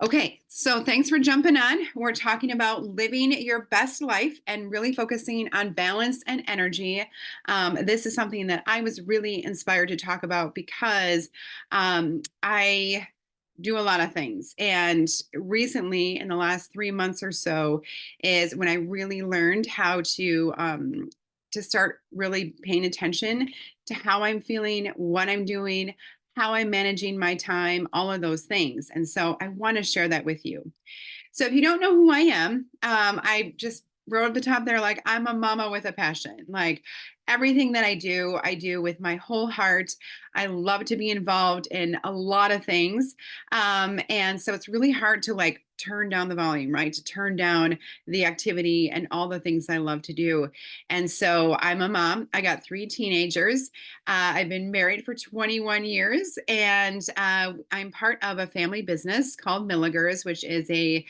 Okay, so thanks for jumping on. We're talking about living your best life and really focusing on balance and energy. This is something that I was really inspired to talk about because I do a lot of things. And recently, in the last 3 months or so, is when I really learned how to start really paying attention to how I'm feeling, what I'm doing, how I'm managing my time, all of those things. And so I want to share that with you. So if you don't know who I am, I just wrote at the top there, like, I'm a mama with a passion. Like, everything that I do with my whole heart. I love to be involved in a lot of things. And so it's really hard to like turn down the volume, right? To turn down the activity and all the things I love to do. And so I'm a mom. I got three teenagers. I've been married for 21 years, and I'm part of a family business called Milligers, which is a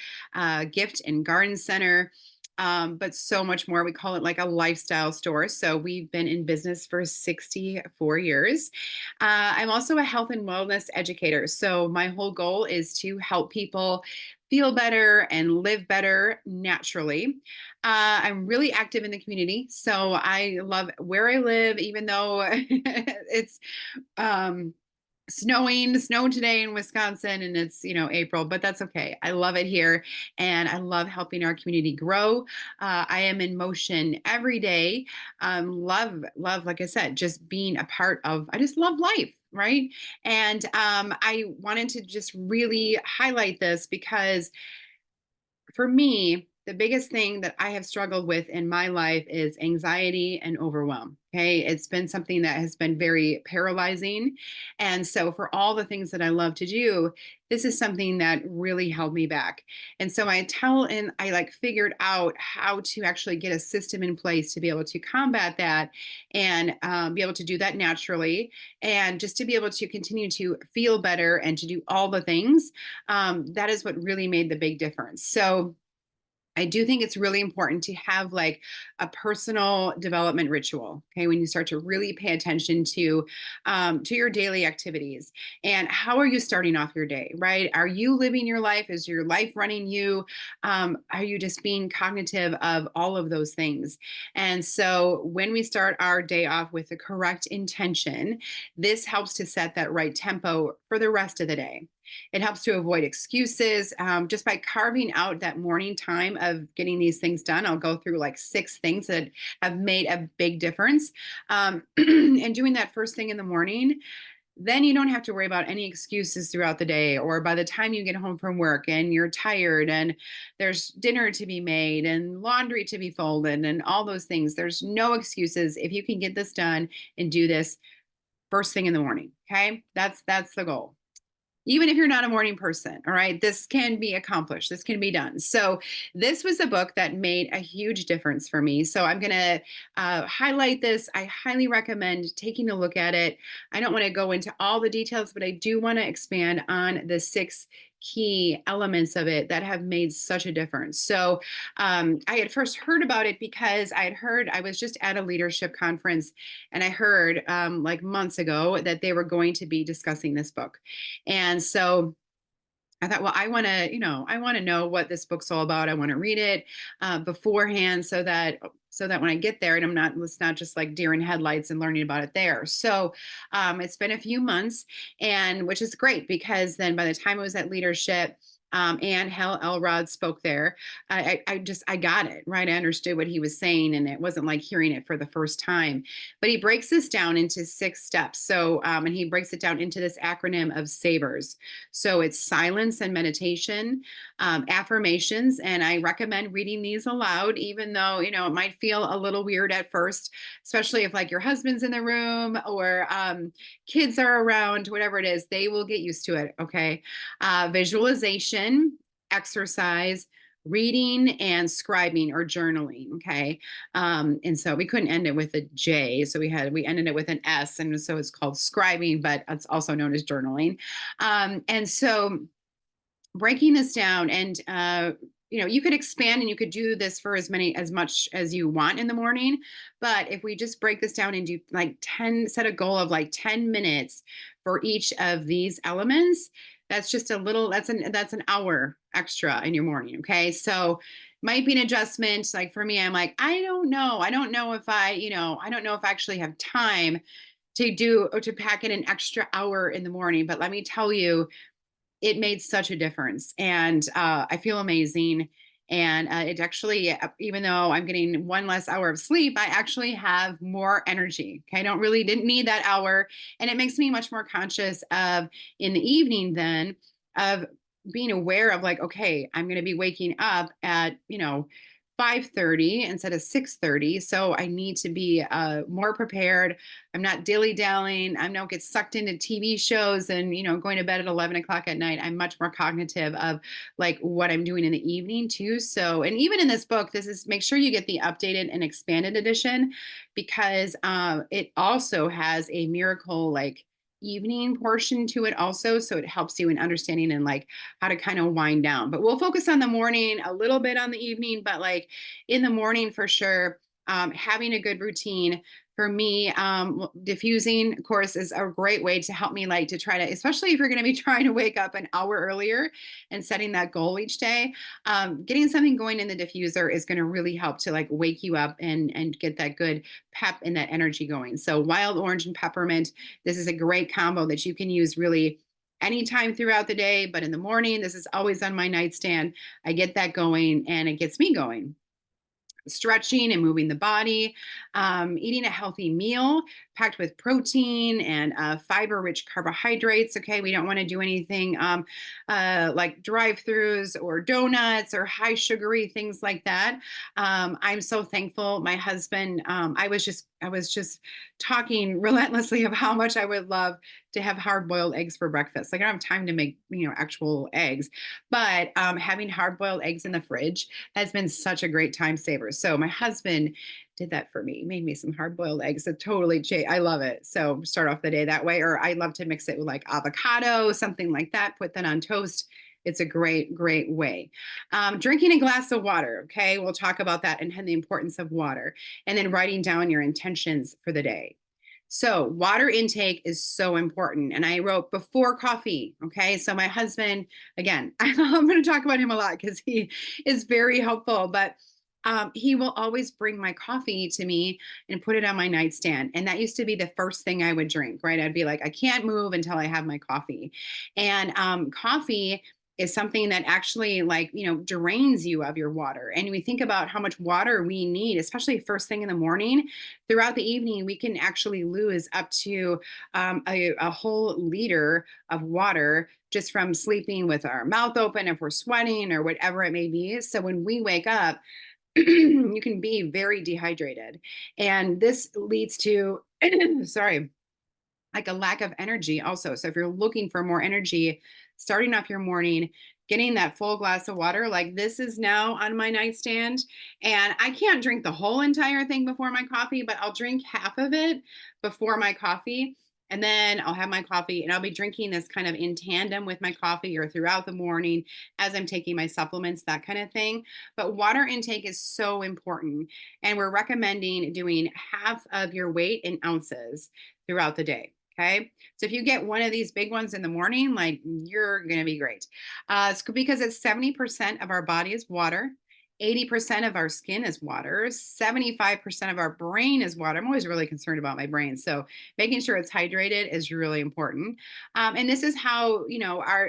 gift and garden center, but so much more. We call it like a lifestyle store. So we've been in business for 64 years. I'm also a health and wellness educator. So my whole goal is to help people feel better and live better naturally. I'm really active in the community. So I love where I live, even though it's um, snow today in Wisconsin, and it's, April, but that's okay. I love it here, and I love helping our community grow. I am in motion every day. Love, like I said, just being a part of, I just love life. Right. And I wanted to just really highlight this because for me, the biggest thing that I have struggled with in my life is anxiety and overwhelm. Okay. It's been something that has been very paralyzing. And so, for all the things that I love to do, this is something that really held me back. And so, I like figured out how to actually get a system in place to be able to combat that and be able to do that naturally, and just to be able to continue to feel better and to do all the things. That is what really made the big difference. So, I do think it's really important to have like a personal development ritual. Okay, when you start to really pay attention to your daily activities and how are you starting off your day, right? Are you living your life? Is your life running you? Are you just being cognitive of all of those things? And so when we start our day off with the correct intention, this helps to set that right tempo for the rest of the day. It helps to avoid excuses, just by carving out that morning time of getting these things done. I'll go through like six things that have made a big difference. And doing that first thing in the morning, then you don't have to worry about any excuses throughout the day, or by the time you get home from work and you're tired and there's dinner to be made and laundry to be folded and all those things. There's no excuses if you can get this done and do this first thing in the morning. Okay, that's the goal. Even if you're not a morning person, all right, this can be accomplished. This can be done. So, this was a book that made a huge difference for me. So, I'm going to highlight this. I highly recommend taking a look at it. I don't want to go into all the details, but I do want to expand on the six key elements of it that have made such a difference. So, I had first heard about it because I was just at a leadership conference, and I heard like months ago that they were going to be discussing this book. And so I thought, well, I want to know what this book's all about. I want to read it beforehand so that when I get there, and it's not just like deer in headlights and learning about it there. So it's been a few months, and which is great because then by the time I was at leadership, and Hal Elrod spoke there. I got it right. I understood what he was saying, and it wasn't like hearing it for the first time. But he breaks this down into 6 steps. So, and he breaks it down into this acronym of SAVERS. So it's silence and meditation, affirmations, and I recommend reading these aloud, even though it might feel a little weird at first, especially if like your husband's in the room or kids are around, whatever it is, they will get used to it. Okay, visualization, exercise, reading, and scribing or journaling. Okay. And so we couldn't end it with a J. So we ended it with an S. And so it's called scribing, but it's also known as journaling. And so breaking this down, and you could expand and you could do this for as much as you want in the morning. But if we just break this down and do like 10, set a goal of like 10 minutes for each of these elements, that's just a little, that's an hour extra in your morning. Okay. So might be an adjustment. Like for me, I'm like, I don't know. I don't know if I don't know if I actually have time to do or to pack in an extra hour in the morning. But let me tell you, it made such a difference. And I feel amazing. And it actually, even though I'm getting one less hour of sleep, I actually have more energy. Okay. I didn't need that hour. And it makes me much more conscious of in the evening then of being aware of like, okay, I'm going to be waking up at, 5:30 instead of 6:30. So I need to be more prepared. I'm not dilly-dallying. I don't get sucked into TV shows and, going to bed at 11 o'clock at night. I'm much more cognitive of like what I'm doing in the evening too. So, and even in this book, this is make sure you get the updated and expanded edition because it also has a miracle like evening portion to it also. So it helps you in understanding and like how to kind of wind down. But we'll focus on the morning, a little bit on the evening, but like in the morning for sure, having a good routine for me, diffusing, of course, is a great way to help me like to try to, especially if you're going to be trying to wake up an hour earlier and setting that goal each day. Getting something going in the diffuser is going to really help to like wake you up and get that good pep and that energy going. So wild orange and peppermint, this is a great combo that you can use really anytime throughout the day, but in the morning, this is always on my nightstand. I get that going and it gets me going. Stretching and moving the body, eating a healthy meal packed with protein and fiber rich carbohydrates. Okay, we don't want to do anything like drive throughs or donuts or high sugary things like that. I'm so thankful. My husband, I was just talking relentlessly of how much I would love to have hard boiled eggs for breakfast. Like I don't have time to make, actual eggs, but having hard boiled eggs in the fridge has been such a great time saver. So my husband did that for me, made me some hard boiled eggs. That totally I love it. So start off the day that way. Or I love to mix it with like avocado, something like that, put that on toast. It's a great, great way. Drinking a glass of water. Okay. We'll talk about that and the importance of water and then writing down your intentions for the day. So, water intake is so important. And I wrote before coffee. Okay. So, my husband, again, I'm going to talk about him a lot because he is very helpful, but he will always bring my coffee to me and put it on my nightstand. And that used to be the first thing I would drink, right? I'd be like, I can't move until I have my coffee. And coffee is something that actually like drains you of your water, and we think about how much water we need, especially first thing in the morning. Throughout the evening we can actually lose up to a whole liter of water just from sleeping with our mouth open if we're sweating or whatever it may be. So when we wake up you can be very dehydrated, and this leads to sorry, like a lack of energy also. So if you're looking for more energy, starting off your morning, getting that full glass of water, like this is now on my nightstand. And I can't drink the whole entire thing before my coffee, but I'll drink half of it before my coffee. And then I'll have my coffee and I'll be drinking this kind of in tandem with my coffee or throughout the morning as I'm taking my supplements, that kind of thing. But water intake is so important. And we're recommending doing half of your weight in ounces throughout the day. Okay. So if you get one of these big ones in the morning, like you're going to be great. It's because it's 70% of our body is water. 80% of our skin is water. 75% of our brain is water. I'm always really concerned about my brain. So making sure it's hydrated is really important. And this is how,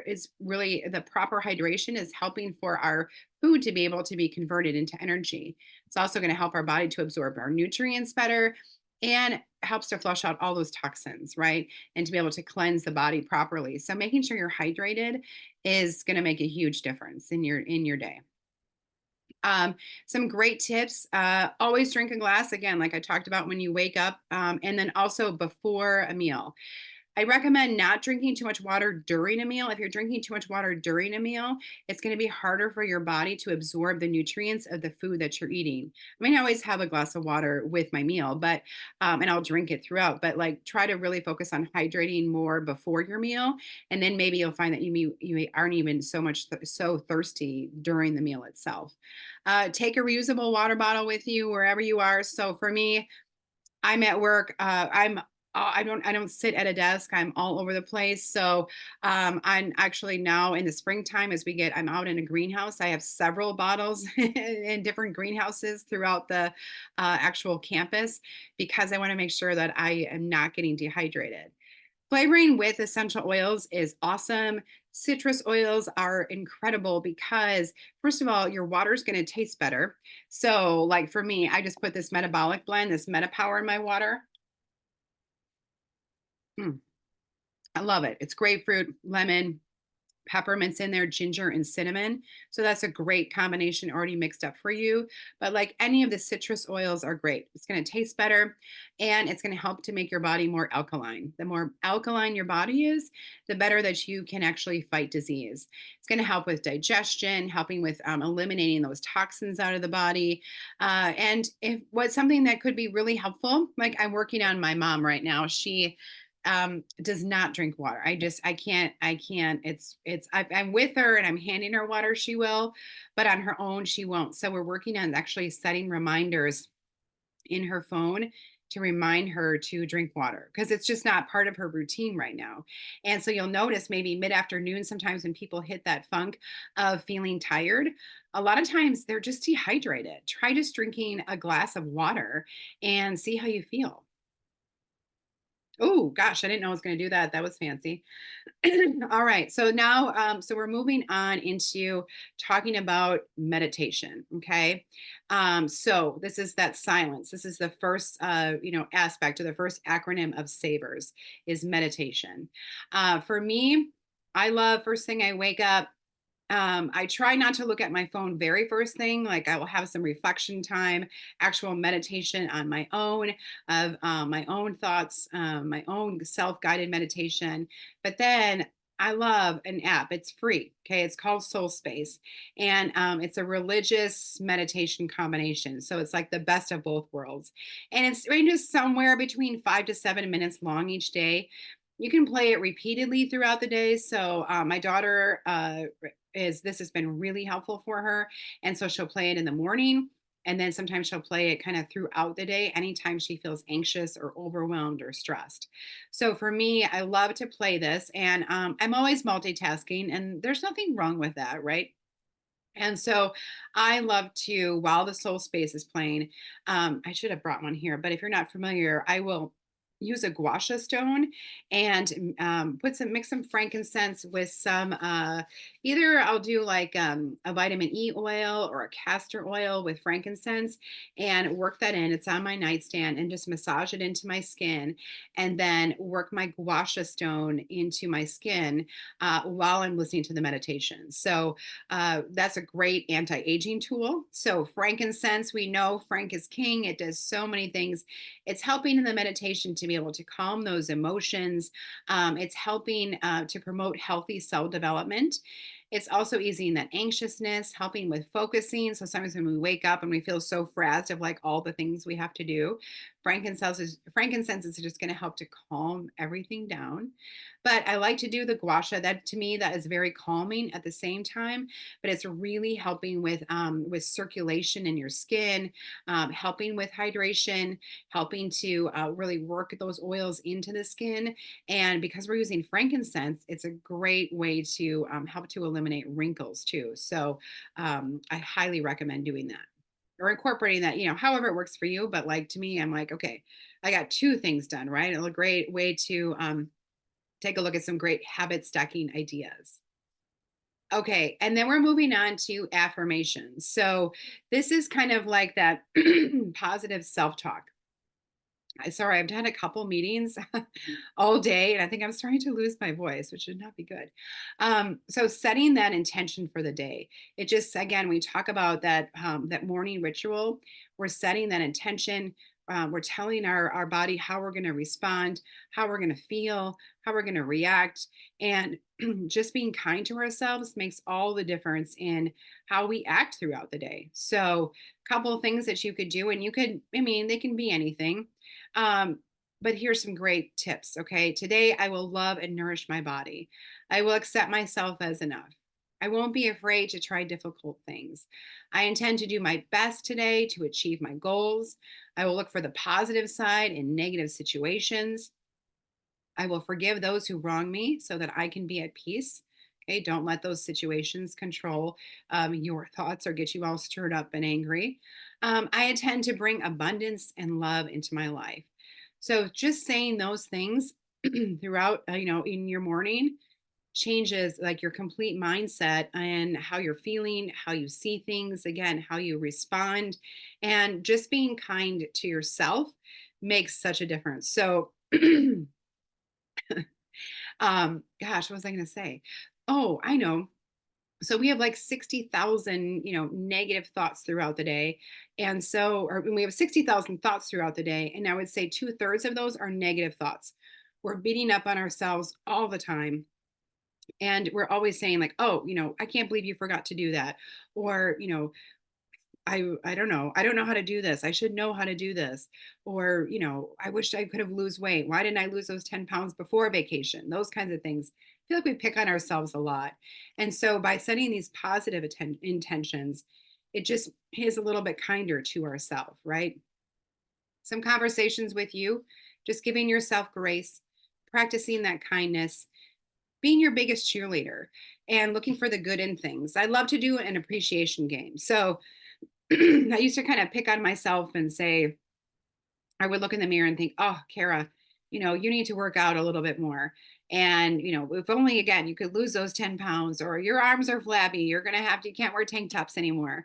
is really the proper hydration is helping for our food to be able to be converted into energy. It's also going to help our body to absorb our nutrients better and helps to flush out all those toxins, right? And to be able to cleanse the body properly. So making sure you're hydrated is going to make a huge difference in your day. Some great tips. Always drink a glass again, like I talked about when you wake up, and then also before a meal. I recommend not drinking too much water during a meal. If you're drinking too much water during a meal, it's going to be harder for your body to absorb the nutrients of the food that you're eating. I mean, I always have a glass of water with my meal, but and I'll drink it throughout. But like, try to really focus on hydrating more before your meal, and then maybe you'll find that you aren't even so thirsty during the meal itself. Take a reusable water bottle with you wherever you are. So for me, I'm at work. I'm I don't sit at a desk. I'm all over the place. So I'm actually now in the springtime as I'm out in a greenhouse. I have several bottles in different greenhouses throughout the actual campus because I want to make sure that I am not getting dehydrated. Flavoring with essential oils is awesome. Citrus oils are incredible because, first of all, your water is going to taste better. So, like for me, I just put this metabolic blend, this MetaPower in my water. Mm, I love it. It's grapefruit, lemon, peppermints in there, ginger and cinnamon. So that's a great combination already mixed up for you. But like any of the citrus oils are great. It's going to taste better and it's going to help to make your body more alkaline. The more alkaline your body is, the better that you can actually fight disease. It's going to help with digestion, helping with eliminating those toxins out of the body. And if what's something that could be really helpful, like I'm working on my mom right now. She does not drink water. I can't. I'm with her and I'm handing her water, she will, but on her own, she won't. So we're working on actually setting reminders in her phone to remind her to drink water because it's just not part of her routine right now. And so you'll notice maybe mid afternoon, sometimes when people hit that funk of feeling tired, a lot of times they're just dehydrated. Try just drinking a glass of water and see how you feel. Oh gosh, I didn't know I was going to do that. That was fancy. All right. So now, so we're moving on into talking about meditation. Okay. So this is that silence. This is the first, aspect or the first acronym of SAVERS is meditation. For me, I love first thing I wake up. I try not to look at my phone very first thing. Like I will have some reflection time, actual meditation on my own, of my own thoughts, my own self guided meditation. But then I love an app. It's free. Okay. It's called Soul Space. And it's a religious meditation combination. So it's like the best of both worlds. And it's ranges somewhere between 5 to 7 minutes long each day. You can play it repeatedly throughout the day. So my daughter is this has been really helpful for her. And so she'll play it in the morning. And then sometimes she'll play it kind of throughout the day, anytime she feels anxious or overwhelmed or stressed. So for me, I love to play this, and I'm always multitasking, and there's nothing wrong with that, right? And so I love to, while the soul space is playing, I should have brought one here, but if you're not familiar, I will use a guasha stone and mix some frankincense with some, either I'll do like a vitamin E oil or a castor oil with frankincense and work that in. It's on my nightstand and just massage it into my skin and then work my guasha stone into my skin while I'm listening to the meditation. So, that's a great anti-aging tool. So frankincense, we know frank is king. It does so many things. It's helping in the meditation to be able to calm those emotions. It's helping to promote healthy cell development. It's also easing that anxiousness, helping with focusing. So sometimes when we wake up and we feel so frazzled of like all the things we have to do, frankincense is just going to help to calm everything down. But I like to do the guasha. That to me, that is very calming at the same time. But it's really helping with circulation in your skin, helping with hydration, helping to really work those oils into the skin. And because we're using frankincense, it's a great way to help to eliminate wrinkles too. So I highly recommend doing that or incorporating that, however it works for you. But like to me, I'm like, okay, I got two things done, right? A great way to take a look at some great habit stacking ideas. Okay, and then we're moving on to affirmations. So this is kind of like that positive self-talk. Sorry, I've had a couple meetings all day, and I think I'm starting to lose my voice, which should not be good. So setting that intention for the day, it just again, we talk about that morning ritual. We're setting that intention. We're telling our body how we're going to respond, how we're going to feel, how we're going to react, and just being kind to ourselves makes all the difference in how we act throughout the day. So, a couple of things that you could do, and I mean, they can be anything. Um, but here's some great tips. Okay. Today, I will love and nourish my body. I will accept myself as enough. I won't be afraid to try difficult things. I intend to do my best today to achieve my goals. I will look for the positive side in negative situations. I will forgive those who wrong me so that I can be at peace. Okay, don't let those situations control your thoughts or get you all stirred up and angry. I intend to bring abundance and love into my life. So just saying those things throughout, in your morning changes like your complete mindset and how you're feeling, how you see things, again, how you respond, and just being kind to yourself makes such a difference. So, gosh, what was I going to say? Oh, I know. So we have like 60,000, negative thoughts throughout the day. And so, or we have 60,000 thoughts throughout the day. And I would say two-thirds of those are negative thoughts. We're beating up on ourselves all the time, and we're always saying like, oh, I can't believe you forgot to do that, or I don't know, I don't know how to do this, I should know how to do this, or I wish I could have lose weight, why didn't I lose those 10 pounds before vacation, those kinds of things. I feel like we pick on ourselves a lot, and so by setting these positive intentions, it just is a little bit kinder to ourselves, right? Some conversations with you, just giving yourself grace, practicing that kindness, being your biggest cheerleader, and looking for the good in things. I love to do an appreciation game. So I used to kind of pick on myself and say, I would look in the mirror and think, oh, Kara, you need to work out a little bit more. And, if only again, you could lose those 10 pounds, or your arms are flabby, you can't wear tank tops anymore.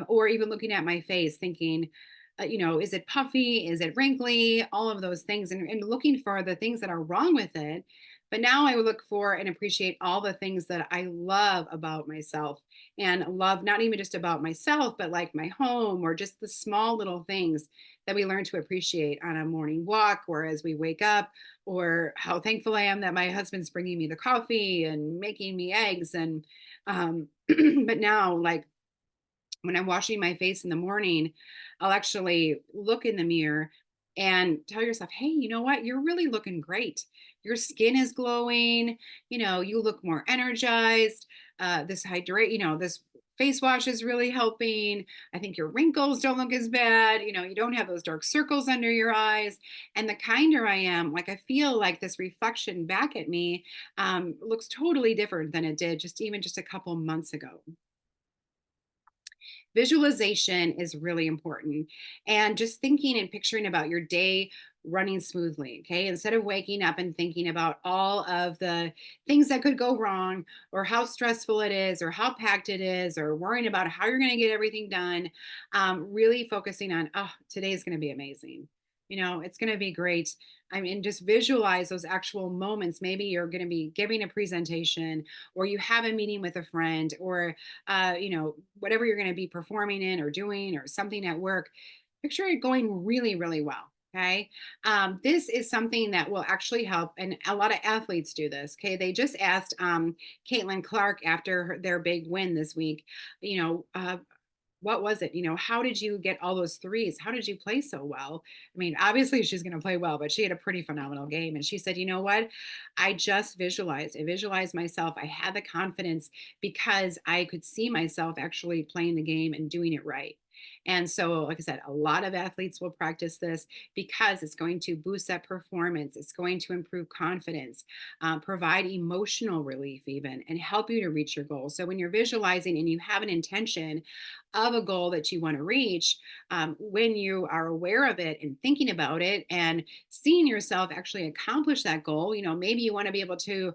Or even looking at my face thinking, is it puffy? Is it wrinkly? All of those things, and looking for the things that are wrong with it. But now I would look for and appreciate all the things that I love about myself, and love not even just about myself, but like my home, or just the small little things that we learn to appreciate on a morning walk or as we wake up, or how thankful I am that my husband's bringing me the coffee and making me eggs. And, but now, like, when I'm washing my face in the morning, I'll actually look in the mirror and tell yourself, hey, you know what? You're really looking great. Your skin is glowing. You look more energized. This face wash is really helping. I think your wrinkles don't look as bad. You don't have those dark circles under your eyes. And the kinder I am, like, I feel like this reflection back at me looks totally different than it did just a couple months ago. Visualization is really important. And just thinking and picturing about your day running smoothly. Okay. Instead of waking up and thinking about all of the things that could go wrong, or how stressful it is, or how packed it is, or worrying about how you're going to get everything done, really focusing on, oh, today's going to be amazing. It's going to be great. I mean, just visualize those actual moments. Maybe you're going to be giving a presentation, or you have a meeting with a friend, or whatever you're going to be performing in or doing, or something at work. Picture it going really, really well. Okay. This is something that will actually help. And a lot of athletes do this. Okay. They just asked Caitlin Clark after their big win this week, you know, uh, what was it? How did you get all those threes? How did you play so well? I mean, obviously she's going to play well, but she had a pretty phenomenal game. And she said, you know what? I visualized myself. I had the confidence because I could see myself actually playing the game and doing it right. And so, like I said, a lot of athletes will practice this because it's going to boost that performance. It's going to improve confidence, provide emotional relief, even, and help you to reach your goals. So, when you're visualizing and you have an intention of a goal that you want to reach, when you are aware of it and thinking about it and seeing yourself actually accomplish that goal, maybe you want to be able to,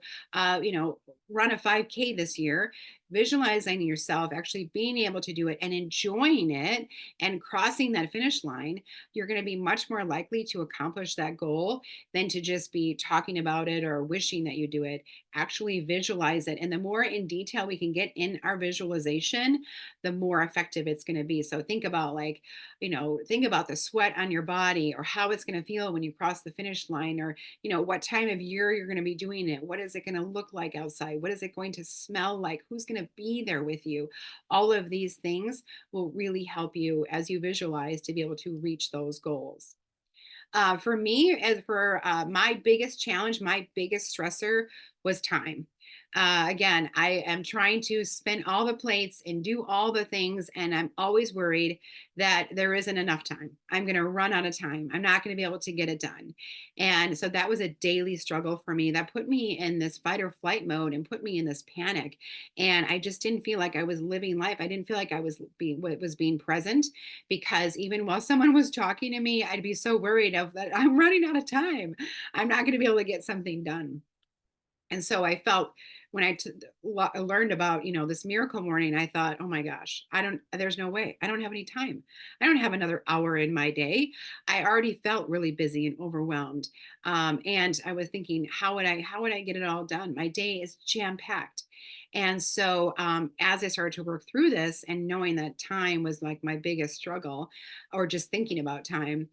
run a 5K this year. Visualizing yourself actually being able to do it and enjoying it and crossing that finish line, you're going to be much more likely to accomplish that goal than to just be talking about it or wishing that you do it. Actually visualize it. And the more in detail we can get in our visualization, the more effective it's going to be. So think about the sweat on your body, or how it's going to feel when you cross the finish line, or, what time of year you're going to be doing it. What is it going to look like outside? What is it going to smell like? Who's going to be there with you? All of these things will really help you as you visualize to be able to reach those goals. For me, as for my biggest challenge, my biggest stressor was time. Again, I am trying to spin all the plates and do all the things, and I'm always worried that there isn't enough time. I'm going to run out of time. I'm not going to be able to get it done. And so that was a daily struggle for me. That put me in this fight or flight mode and put me in this panic. And I just didn't feel like I was living life. I didn't feel like I was being present, because even while someone was talking to me, I'd be so worried of that I'm running out of time. I'm not going to be able to get something done. And so I felt when learned about, this miracle morning, I thought, oh my gosh, there's no way. I don't have any time. I don't have another hour in my day. I already felt really busy and overwhelmed. And I was thinking, how would I get it all done? My day is jam packed. And so, as I started to work through this and knowing that time was like my biggest struggle, or just thinking about time,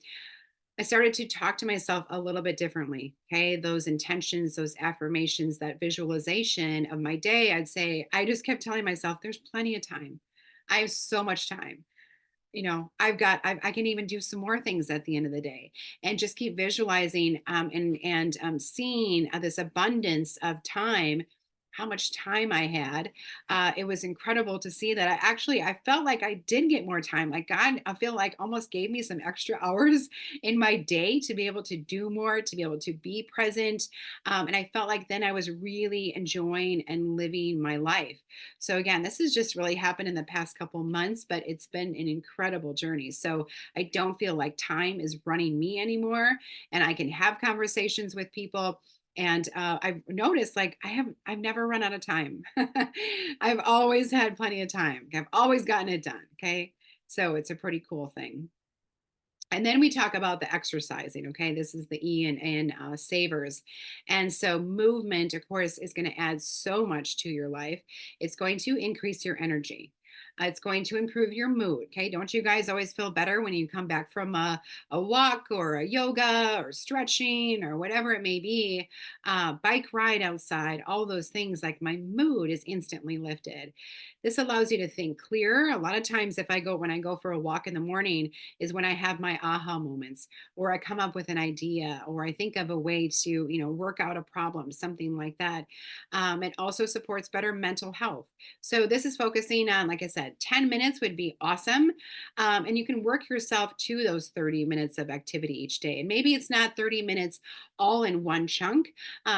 I started to talk to myself a little bit differently. Okay. Those intentions, those affirmations, that visualization of my day, I'd say, I just kept telling myself, there's plenty of time. I have so much time. I can even do some more things at the end of the day, and just keep visualizing, and seeing this abundance of time, how much time I had. It was incredible to see that I felt like I did get more time. Like God, I feel like almost gave me some extra hours in my day to be able to do more, to be able to be present. And I felt like then I was really enjoying and living my life. So again, this has just really happened in the past couple months, but it's been an incredible journey. So I don't feel like time is running me anymore, and I can have conversations with people. And I've noticed, like, I've never run out of time. I've always had plenty of time. I've always gotten it done. Okay, so it's a pretty cool thing. And then we talk about the exercising. Okay, this is the E and savers. And so movement, of course, is going to add so much to your life. It's going to increase your energy. It's going to improve your mood. Okay, don't you guys always feel better when you come back from a walk or a yoga or stretching or whatever it may be? Bike ride outside, all those things, like my mood is instantly lifted. This allows you to think clearer. A lot of times, when I go for a walk in the morning, is when I have my aha moments, or I come up with an idea, or I think of a way to, work out a problem, something like that. It also supports better mental health. So this is focusing on, like I said, 10 minutes would be awesome. And you can work yourself to those 30 minutes of activity each day. And maybe it's not 30 minutes all in one chunk.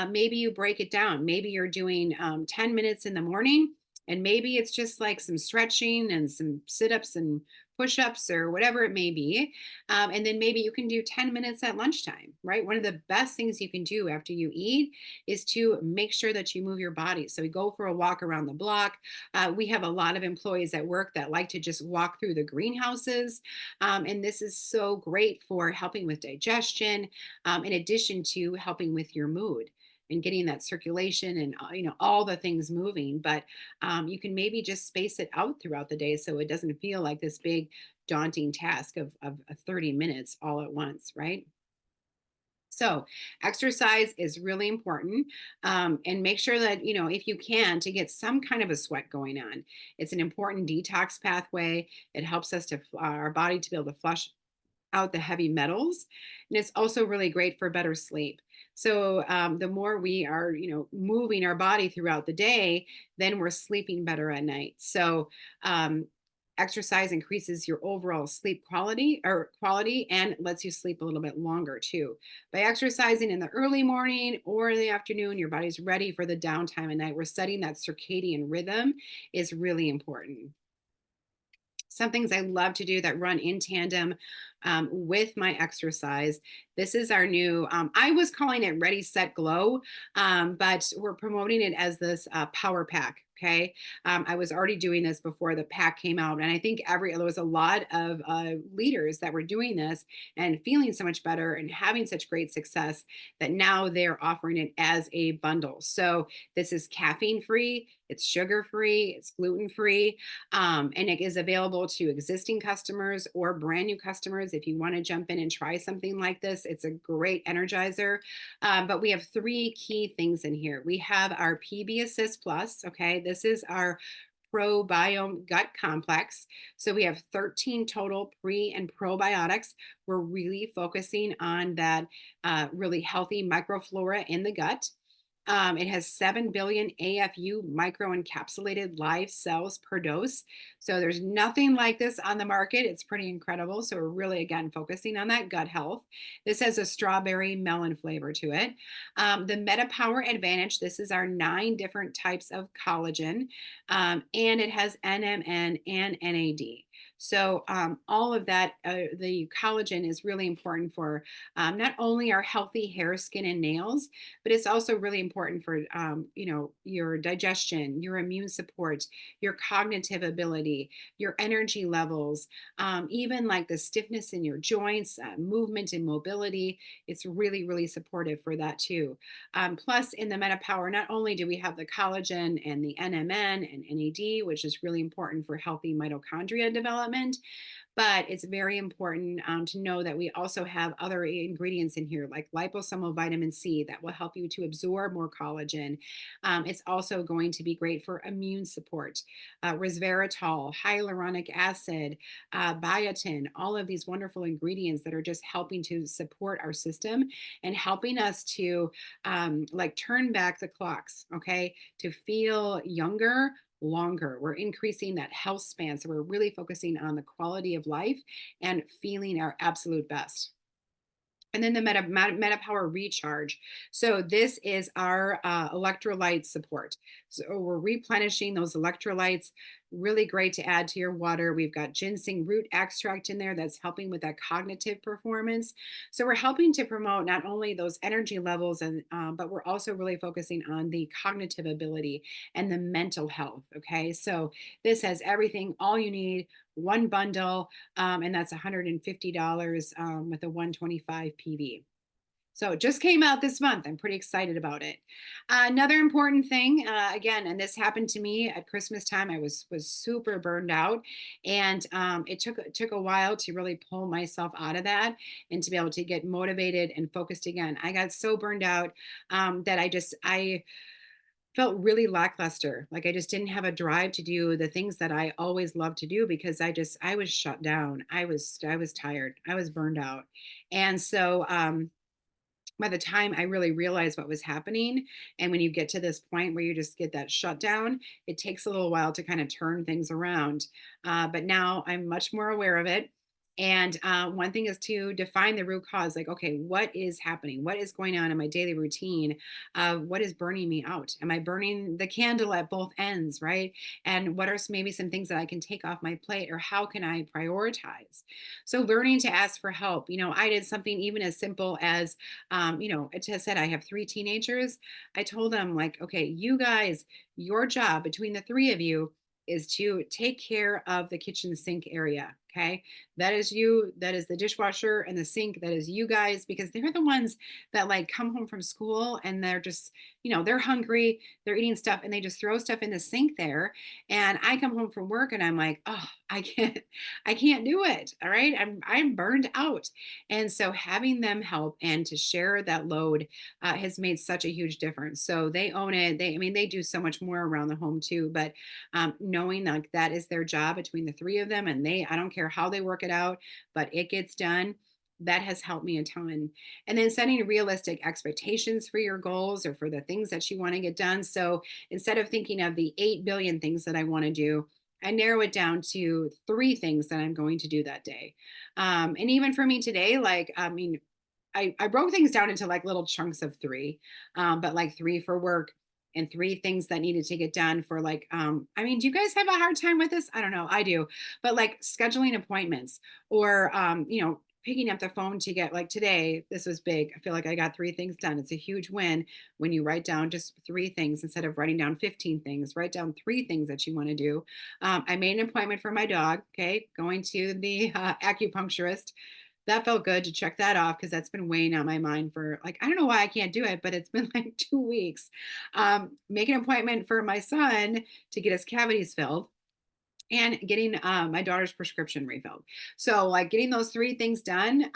Maybe you break it down. Maybe you're doing 10 minutes in the morning, and maybe it's just like some stretching and some sit ups and push ups or whatever it may be. And then maybe you can do 10 minutes at lunchtime, right? One of the best things you can do after you eat is to make sure that you move your body. So we go for a walk around the block. We have a lot of employees at work that like to just walk through the greenhouses. And this is so great for helping with digestion, in addition to helping with your mood and getting that circulation and all the things moving. But you can maybe just space it out throughout the day so it doesn't feel like this big daunting task of 30 minutes all at once, right? So exercise is really important, and make sure that, if you can, to get some kind of a sweat going on. It's an important detox pathway. It helps us to our body to be able to flush out the heavy metals, and it's also really great for better sleep. So the more we are, moving our body throughout the day, then we're sleeping better at night. So um, exercise increases your overall sleep quality and lets you sleep a little bit longer too. By exercising in the early morning or in the afternoon, your body's ready for the downtime at night. We're setting that circadian rhythm is really important. Some things I love to do that run in tandem with my exercise. This is our new, I was calling it Ready, Set, Glow, but we're promoting it as this power pack. Okay. I was already doing this before the pack came out. And I think there was a lot of leaders that were doing this and feeling so much better and having such great success that now they're offering it as a bundle. So this is caffeine free, it's sugar free, it's gluten free, and it is available to existing customers or brand new customers. If you want to jump in and try something like this, it's a great energizer. But we have three key things in here. We have our PB Assist Plus. Okay, this is our probiome gut complex. So we have 13 total pre and probiotics. We're really focusing on that really healthy microflora in the gut. It has 7 billion AFU microencapsulated live cells per dose. So there's nothing like this on the market. It's pretty incredible. So we're really, again, focusing on that gut health. This has a strawberry melon flavor to it. The MetaPower Advantage, this is our 9 different types of collagen, and it has NMN and NAD. So all of that, the collagen is really important for not only our healthy hair, skin, and nails, but it's also really important for your digestion, your immune support, your cognitive ability, your energy levels, even like the stiffness in your joints, movement and mobility. It's really, really supportive for that too. Plus, in the MetaPower, not only do we have the collagen and the NMN and NAD, which is really important for healthy mitochondria development, but it's very important to know that we also have other ingredients in here, like liposomal vitamin C, that will help you to absorb more collagen. It's also going to be great for immune support. Resveratrol, hyaluronic acid, biotin, all of these wonderful ingredients that are just helping to support our system and helping us to like turn back the clocks, okay, to feel younger longer. We're increasing that health span. So we're really focusing on the quality of life and feeling our absolute best. And then the MetaPower Recharge. So this is our electrolyte support. So we're replenishing those electrolytes. Really great to add to your water. We've got ginseng root extract in there that's helping with that cognitive performance. So we're helping to promote not only those energy levels, and but we're also really focusing on the cognitive ability and the mental health. Okay, so this has everything, all you need, one bundle, and that's $150 with a 125 PV. So it just came out this month. I'm pretty excited about it. Another important thing, again, and this happened to me at Christmas time. I was super burned out, and it took a while to really pull myself out of that and to be able to get motivated and focused again. I got so burned out that I felt really lackluster. Like I just didn't have a drive to do the things that I always loved to do because I was shut down. I was tired. I was burned out. And so by the time I really realized what was happening, and when you get to this point where you just get that shutdown, it takes a little while to kind of turn things around. But now I'm much more aware of it. And one thing is to define the root cause, like, okay, what is happening? What is going on in my daily routine? What is burning me out? Am I burning the candle at both ends, right? And what are maybe some things that I can take off my plate, or how can I prioritize? So, learning to ask for help. I did something even as simple as it just said I have 3 teenagers. I told them, like, okay, you guys, your job between the 3 of you is to take care of the kitchen sink area. Okay. That is you. That is the dishwasher and the sink. That is you guys, because they're the ones that like come home from school and they're just, they're hungry, they're eating stuff and they just throw stuff in the sink there. And I come home from work and I'm like, oh, I can't do it. All right. I'm burned out. And so having them help and to share that load has made such a huge difference. So they own it. They do so much more around the home too. But knowing like that is their job between the 3 of them, and I don't care how they work it out, but it gets done. That has helped me a ton. And then setting realistic expectations for your goals or for the things that you want to get done. So instead of thinking of the 8 billion things that I want to do, I narrow it down to 3 things that I'm going to do that day. And even for me today, like, I broke things down into like little chunks of 3, but like 3 for work and 3 things that needed to get done for like, do you guys have a hard time with this? I don't know. I do. But like scheduling appointments or, picking up the phone to get, like, today, this was big. I feel like I got 3 things done. It's a huge win when you write down just 3 things instead of writing down 15 things. Write down 3 things that you want to do. I made an appointment for my dog. Okay. Going to the acupuncturist. That felt good to check that off because that's been weighing on my mind for, like, I don't know why I can't do it, but it's been like 2 weeks. Make an appointment for my son to get his cavities filled and getting my daughter's prescription refilled. So, like, getting those 3 things done,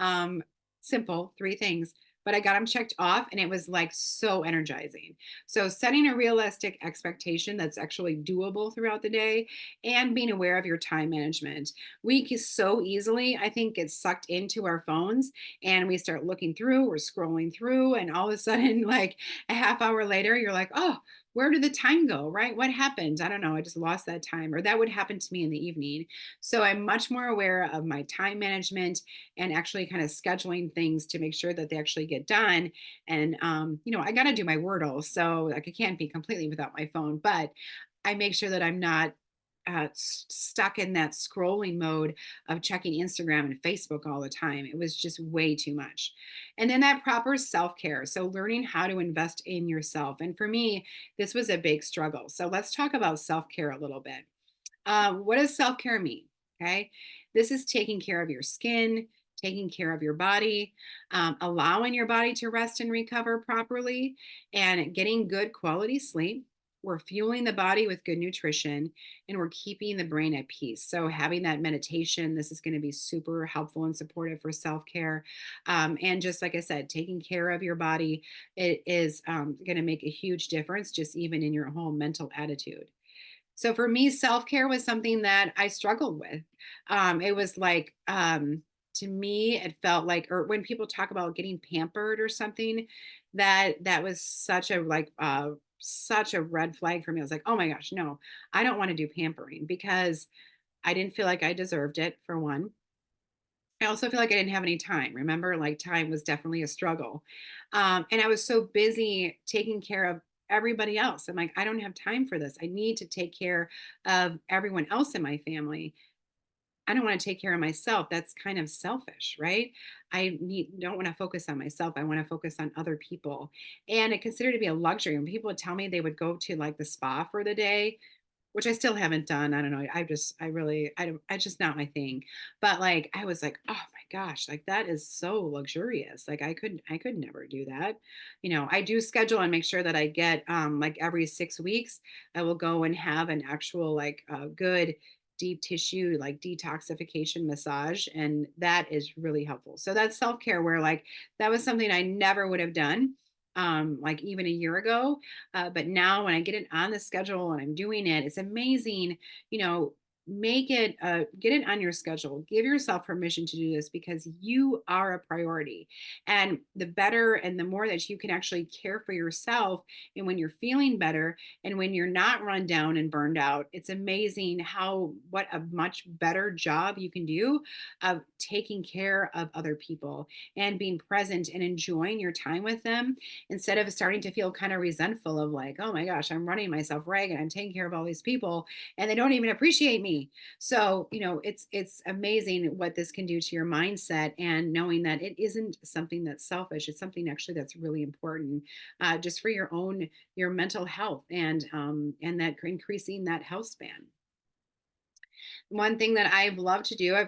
simple 3 things, but I got them checked off and it was like so energizing. So setting a realistic expectation that's actually doable throughout the day and being aware of your time management. We can so easily, I think, get sucked into our phones and we start looking through, we're scrolling through, and all of a sudden, like a half hour later, you're like, oh, where did the time go? Right? What happened? I don't know. I just lost that time. Or that would happen to me in the evening. So I'm much more aware of my time management and actually kind of scheduling things to make sure that they actually get done. And, I got to do my Wordle. So like I can't be completely without my phone, but I make sure that I'm not stuck in that scrolling mode of checking Instagram and Facebook all the time. It was just way too much. And then that proper self care. So, learning how to invest in yourself. And for me, this was a big struggle. So, let's talk about self care a little bit. What does self care mean? Okay. This is taking care of your skin, taking care of your body, allowing your body to rest and recover properly, and getting good quality sleep. We're fueling the body with good nutrition and we're keeping the brain at peace. So, having that meditation, this is going to be super helpful and supportive for self care. And just like I said, taking care of your body, it is going to make a huge difference, just even in your whole mental attitude. So for me, self-care was something that I struggled with. It was like, to me, it felt like, or when people talk about getting pampered or something, that was such a red flag for me. I was like, oh my gosh, no, I don't want to do pampering because I didn't feel like I deserved it, for one. I also feel like I didn't have any time. Remember, like time was definitely a struggle. And I was so busy taking care of everybody else. I'm like, I don't have time for this. I need to take care of everyone else in my family. I don't want to take care of myself. That's kind of selfish, right? Don't want to focus on myself. I want to focus on other people. And I consider it to be a luxury. When people would tell me they would go to like the spa for the day, which I still haven't done. I don't know. I don't, it's just not my thing. But like, I was like, oh my gosh, like that is so luxurious. Like I could never do that. I do schedule and make sure that I get, like every 6 weeks, I will go and have an actual, like, good deep tissue, like detoxification massage. And that is really helpful. So that's self care where like, that was something I never would have done. Like even a year ago, but now when I get it on the schedule and I'm doing it, it's amazing. You know, make it, get it on your schedule. Give yourself permission to do this because you are a priority. And the better and the more that you can actually care for yourself, and when you're feeling better and when you're not run down and burned out, it's amazing what a much better job you can do of taking care of other people and being present and enjoying your time with them instead of starting to feel kind of resentful of like, oh my gosh, I'm running myself ragged. I'm taking care of all these people and they don't even appreciate me. So, it's amazing what this can do to your mindset and knowing that it isn't something that's selfish. It's something actually that's really important, just for your mental health and that increasing that health span. One thing that I've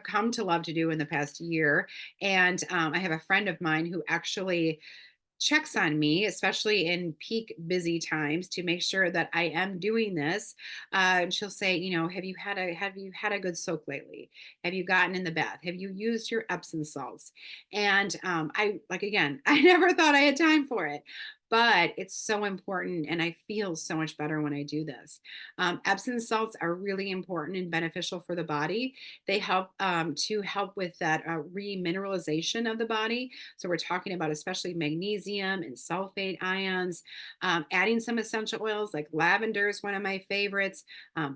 come to love to do in the past year, and I have a friend of mine who actually checks on me, especially in peak busy times, to make sure that I am doing this. And she'll say, have you had a good soak lately? Have you gotten in the bath? Have you used your Epsom salts? And I like again, I never thought I had time for it. But it's so important, and I feel so much better when I do this. Epsom salts are really important and beneficial for the body. They help to help with that remineralization of the body. So we're talking about especially magnesium and sulfate ions. Adding some essential oils like lavender is one of my favorites.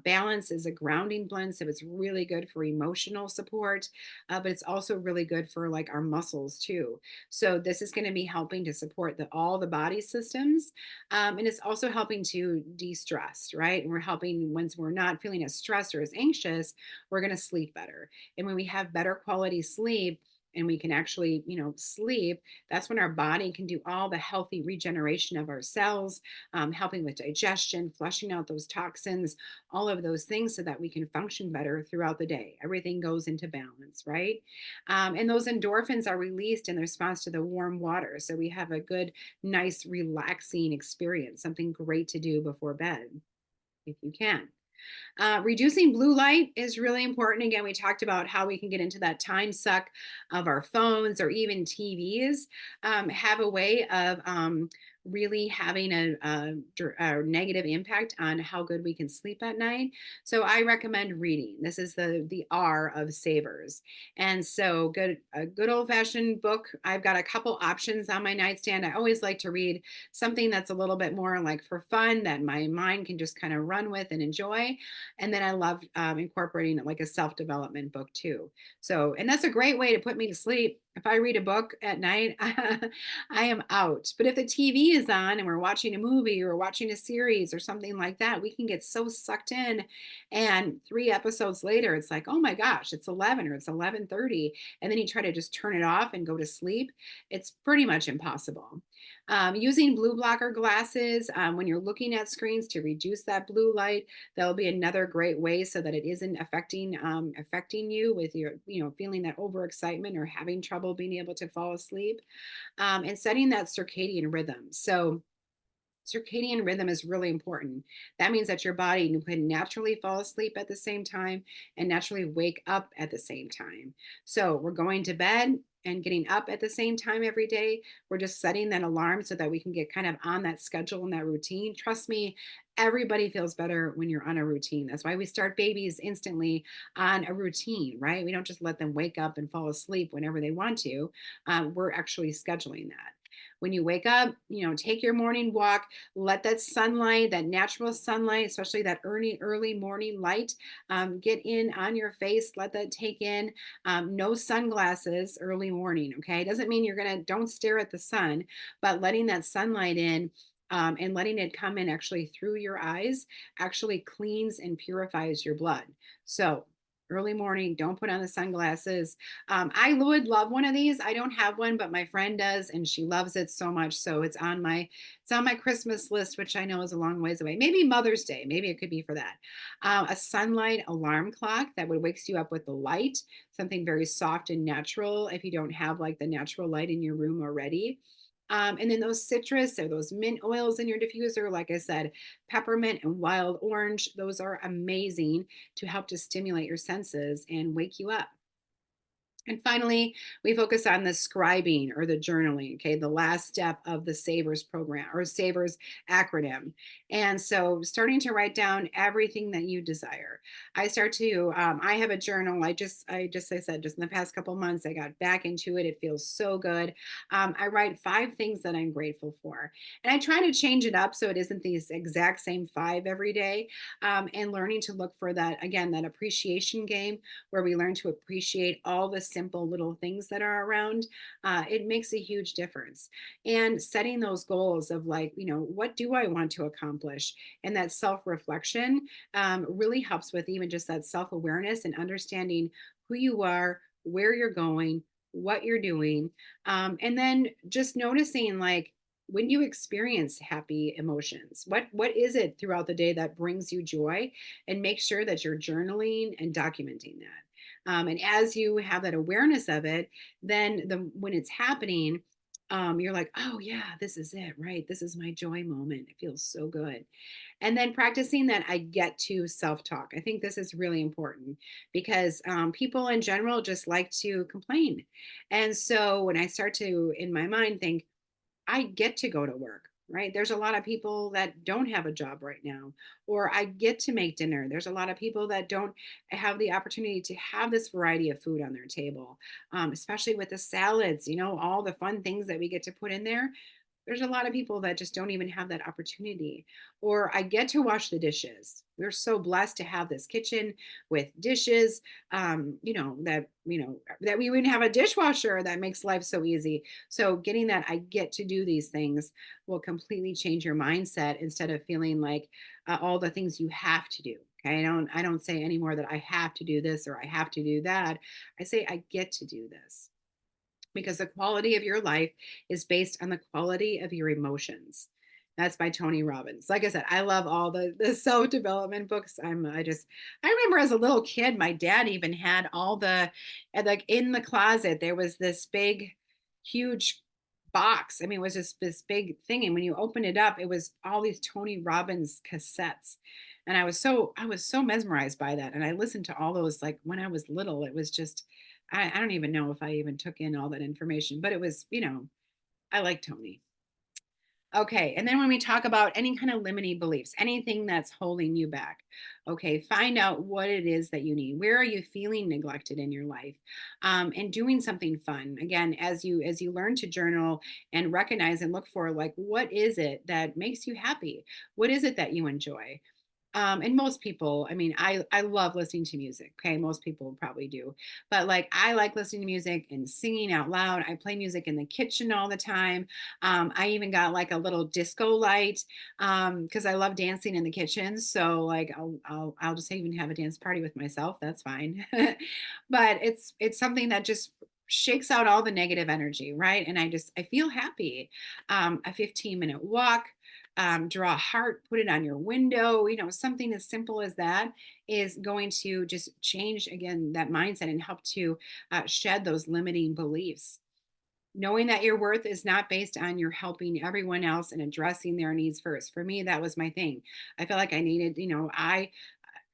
Balance is a grounding blend, so it's really good for emotional support, but it's also really good for like our muscles too. So this is going to be helping to support all the body systems, and it's also helping to de-stress, right? And we're helping once we're not feeling as stressed or as anxious, we're going to sleep better. And when we have better quality sleep, and we can actually, sleep, that's when our body can do all the healthy regeneration of our cells, helping with digestion, flushing out those toxins, all of those things so that we can function better throughout the day. Everything goes into balance, right? And those endorphins are released in response to the warm water. So we have a good, nice, relaxing experience, something great to do before bed if you can. Reducing blue light is really important. Again, we talked about how we can get into that time suck of our phones or even TVs. Have a way of really having a negative impact on how good we can sleep at night. So I recommend reading. This is the R of savers. And so a good old fashioned book. I've got a couple options on my nightstand. I always like to read something that's a little bit more like for fun that my mind can just kind of run with and enjoy. And then I love incorporating like a self-development book too. So, and that's a great way to put me to sleep. If I read a book at night, I am out. But if the TV is on and we're watching a movie or watching a series or something like that, we can get so sucked in. And 3 episodes later, it's like, oh my gosh, it's 11 or it's 11:30. And then you try to just turn it off and go to sleep. It's pretty much impossible. Using blue blocker glasses when you're looking at screens to reduce that blue light, that'll be another great way so that it isn't affecting you with your, feeling that overexcitement or having trouble being able to fall asleep. And setting that circadian rhythm. So circadian rhythm is really important. That means that your body can naturally fall asleep at the same time and naturally wake up at the same time. So we're going to bed and getting up at the same time every day. We're just setting that alarm so that we can get kind of on that schedule and that routine. Trust me, everybody feels better when you're on a routine. That's why we start babies instantly on a routine, right? We don't just let them wake up and fall asleep whenever they want to. We're actually scheduling that. When you wake up, take your morning walk, let that sunlight, that natural sunlight, especially that early morning light, get in on your face. Let that take in. No sunglasses early morning. Okay. Doesn't mean don't stare at the sun, but letting that sunlight in and letting it come in actually through your eyes actually cleans and purifies your blood. So, early morning, don't put on the sunglasses. I would love one of these. I don't have one, but my friend does, and she loves it so much. So it's on my Christmas list, which I know is a long ways away. Maybe Mother's Day. Maybe it could be for that. A sunlight alarm clock that would wakes you up with the light, something very soft and natural. If you don't have like the natural light in your room already. And then those citrus or those mint oils in your diffuser, like I said, peppermint and wild orange, those are amazing to help to stimulate your senses and wake you up. And finally, we focus on the scribing or the journaling, okay, the last step of the SAVERS program or SAVERS acronym. And so starting to write down everything that you desire. I have a journal. I said, just in the past couple months, I got back into it. It feels so good. I write 5 things that I'm grateful for. And I try to change it up so it isn't these exact same 5 every day. And learning to look for that, again, that appreciation game where we learn to appreciate all the simple little things that are around, it makes a huge difference. And setting those goals of like, what do I want to accomplish? And that self reflection really helps with even just that self awareness and understanding who you are, where you're going, what you're doing. And then just noticing like, when you experience happy emotions, what is it throughout the day that brings you joy, and make sure that you're journaling and documenting that. And as you have that awareness of it, then when it's happening, you're like, oh yeah, this is it, right? This is my joy moment. It feels so good. And then practicing that I get to self talk. I think this is really important because people in general just like to complain. And so when I start to, in my mind, think, I get to go to work, right? There's a lot of people that don't have a job right now, or I get to make dinner. There's a lot of people that don't have the opportunity to have this variety of food on their table, especially with the salads, all the fun things that we get to put in there. There's a lot of people that just don't even have that opportunity. Or I get to wash the dishes. We're so blessed to have this kitchen with dishes, that we wouldn't have a dishwasher that makes life so easy. So getting that I get to do these things will completely change your mindset instead of feeling like all the things you have to do. Okay, I don't say anymore that I have to do this or I have to do that. I say I get to do this because the quality of your life is based on the quality of your emotions. That's by Tony Robbins. Like I said, I love all the self development books. I remember as a little kid, my dad even had all the, and like in the closet, there was this big, huge box. I mean, it was just this big thing. And when you opened it up, it was all these Tony Robbins cassettes. And I was so mesmerized by that. And I listened to all those like when I was little. It was just I don't even know if I even took in all that information, but it was, I like Tony. Okay. And then when we talk about any kind of limiting beliefs, anything that's holding you back, okay, find out what it is that you need. Where are you feeling neglected in your life? And doing something fun. Again, as you learn to journal and recognize and look for like what is it that makes you happy? What is it that you enjoy? And most people, I mean, I love listening to music. Okay, most people probably do, but like I like listening to music and singing out loud. I play music in the kitchen all the time. I even got like a little disco light because I love dancing in the kitchen. So like I'll just even have a dance party with myself. That's fine, but it's something that just shakes out all the negative energy, right? And I feel happy. A 15-minute walk, draw a heart, put it on your window, something as simple as that is going to just change again that mindset and help to shed those limiting beliefs. Knowing that your worth is not based on your helping everyone else and addressing their needs first. For me, that was my thing. I felt like I needed,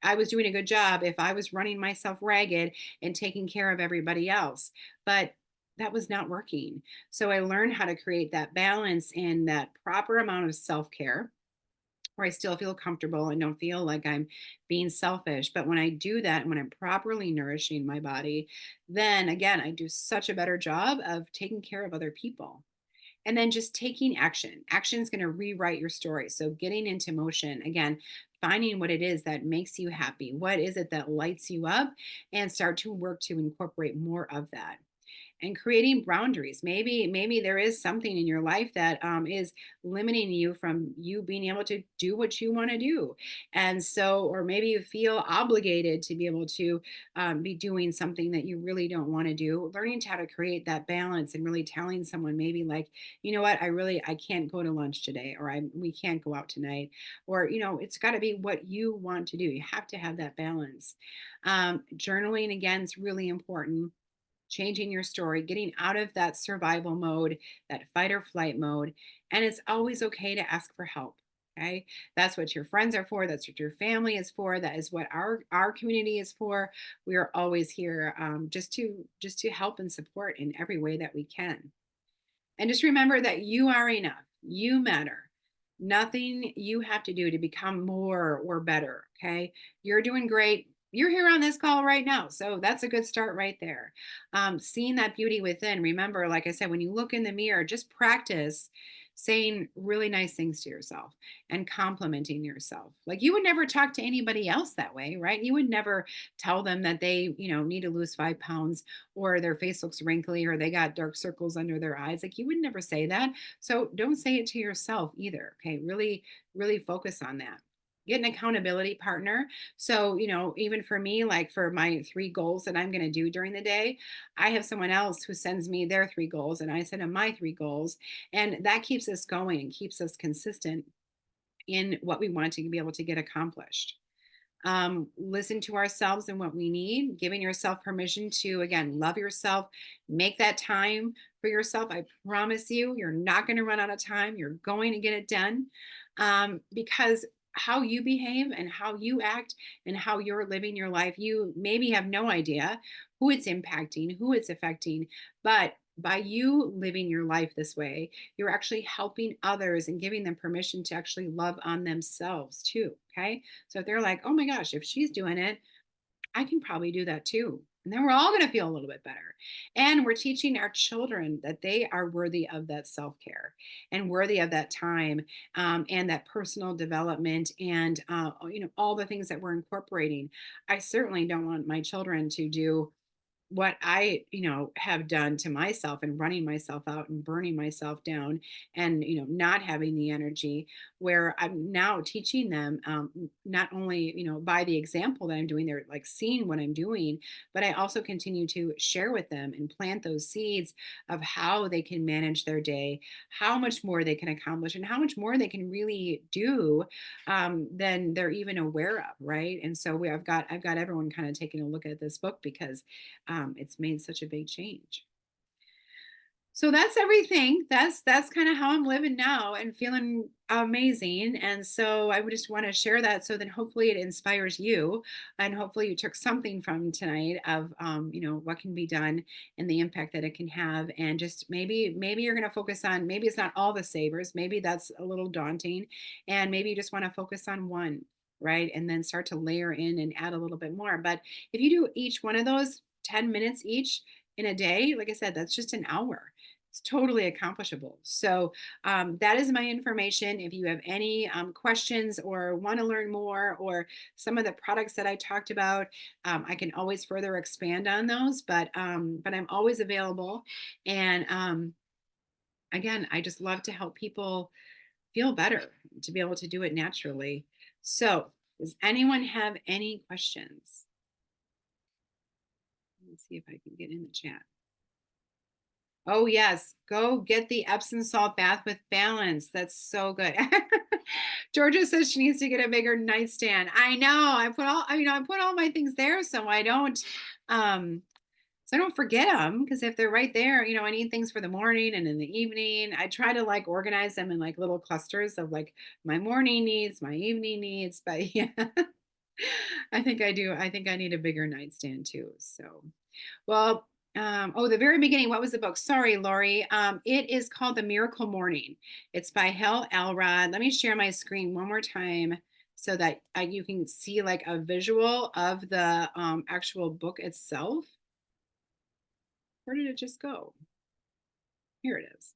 I was doing a good job if I was running myself ragged and taking care of everybody else. But that was not working. So I learned how to create that balance and that proper amount of self care where I still feel comfortable and don't feel like I'm being selfish. But when I do that and when I'm properly nourishing my body, then again, I do such a better job of taking care of other people. And then just taking action. Action is going to rewrite your story. So getting into motion, again, finding what it is that makes you happy. What is it that lights you up? And start to work to incorporate more of that and creating boundaries. Maybe there is something in your life that is limiting you from you being able to do what you want to do, and so or maybe you feel obligated to be able to be doing something that you really don't want to do. Learning how to create that balance and really telling someone maybe like, you know what, I can't go to lunch today, or we can't go out tonight, or it's got to be what you want to do. You have to have that balance. Journaling again is really important, changing your story, getting out of that survival mode, that fight or flight mode. And it's always okay to ask for help. Okay. That's what your friends are for. That's what your family is for. That is what our community is for. We are always here just to help and support in every way that we can. And just remember that you are enough. You matter. Nothing you have to do to become more or better. Okay. You're doing great. You're here on this call right now. So that's a good start right there. Seeing that beauty within. Remember, like I said, when you look in the mirror, just practice saying really nice things to yourself and complimenting yourself. Like you would never talk to anybody else that way, right? You would never tell them that they, need to lose 5 pounds or their face looks wrinkly or they got dark circles under their eyes. Like you would never say that. So don't say it to yourself either. Okay. Really, really focus on that. Get an accountability partner. So, even for me, like for my 3 goals that I'm going to do during the day, I have someone else who sends me their 3 goals and I send them my 3 goals. And that keeps us going and keeps us consistent in what we want to be able to get accomplished. Listen to ourselves and what we need, giving yourself permission to, again, love yourself, make that time for yourself. I promise you, you're not going to run out of time. You're going to get it done because how you behave and how you act and how you're living your life, you maybe have no idea who it's impacting, who it's affecting, but by you living your life this way, you're actually helping others and giving them permission to actually love on themselves too. Okay. So if they're like, oh my gosh, if she's doing it, I can probably do that too. And then we're all going to feel a little bit better. And we're teaching our children that they are worthy of that self care and worthy of that time and that personal development and, all the things that we're incorporating. I certainly don't want my children to do what I, have done to myself and running myself out and burning myself down and, not having the energy where I'm now teaching them not only, by the example that I'm doing, they're like seeing what I'm doing, but I also continue to share with them and plant those seeds of how they can manage their day, how much more they can accomplish and how much more they can really do than they're even aware of. Right. And so I've got everyone kind of taking a look at this book because it's made such a big change. So that's everything. That's kind of how I'm living now and feeling amazing. And so I would just want to share that so then hopefully it inspires you and hopefully you took something from tonight of what can be done and the impact that it can have. And just maybe you're gonna focus on maybe it's not all the savers, maybe that's a little daunting. And maybe you just want to focus on one, right? And then start to layer in and add a little bit more. But if you do each one of those 10 minutes each in a day, like I said, that's just an hour. It's totally accomplishable. So that is my information. If you have any questions or want to learn more, or some of the products that I talked about, I can always further expand on those. But I'm always available. And again, I just love to help people feel better, to be able to do it naturally. So, does anyone have any questions? Let me see if I can get in the chat. Oh, yes. Go get the Epsom salt bath with balance. That's so good. Georgia says she needs to get a bigger nightstand. I know. I put all my things there um so I don't forget them, because if they're right there, I need things for the morning and in the evening. I try to like organize them in like little clusters of like my morning needs, my evening needs, but yeah. I think I do. I think I need a bigger nightstand too. So, well, oh, the very beginning, what was the book? Sorry, Lori. It is called The Miracle Morning. It's by Hal Elrod. Let me share my screen one more time so that you can see like a visual of the actual book itself. Where did it just go? Here it is.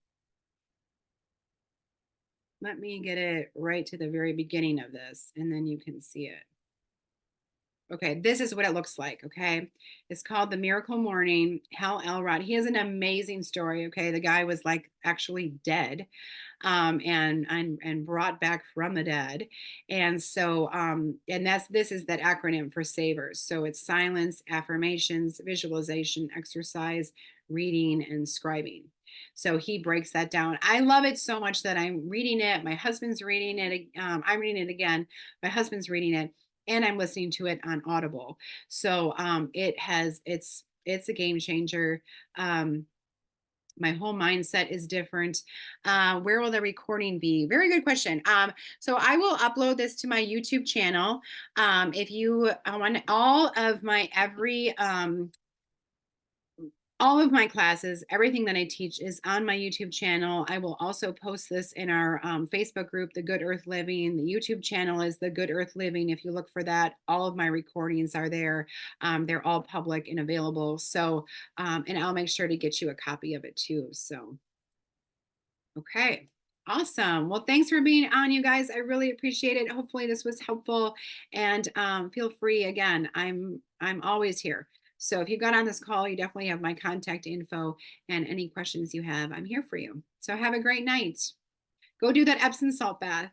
Let me get it right to the very beginning of this, and then you can see it. Okay, this is what it looks like. Okay, it's called The Miracle Morning. Hal Elrod. He has an amazing story. Okay, the guy was like actually dead, and brought back from the dead, and so and this is that acronym for SAVERS. So it's silence, affirmations, visualization, exercise, reading, and scribing. So he breaks that down. I love it so much that I'm reading it. My husband's reading it. I'm reading it again. My husband's reading it and I'm listening to it on Audible. So it's a game changer. My whole mindset is different. Where will the recording be? Very good question. So I will upload this to my YouTube channel. If you want all of my classes, everything that I teach is on my YouTube channel. I will also post this in our Facebook group, The Good Earth Living. The YouTube channel is The Good Earth Living. If you look for that, all of my recordings are there. They're all public and available. So, and I'll make sure to get you a copy of it too. So, okay. Awesome. Well, thanks for being on, you guys. I really appreciate it. Hopefully this was helpful. And feel free again. I'm always here. So if you got on this call, you definitely have my contact info and any questions you have, I'm here for you. So have a great night. Go do that Epsom salt bath.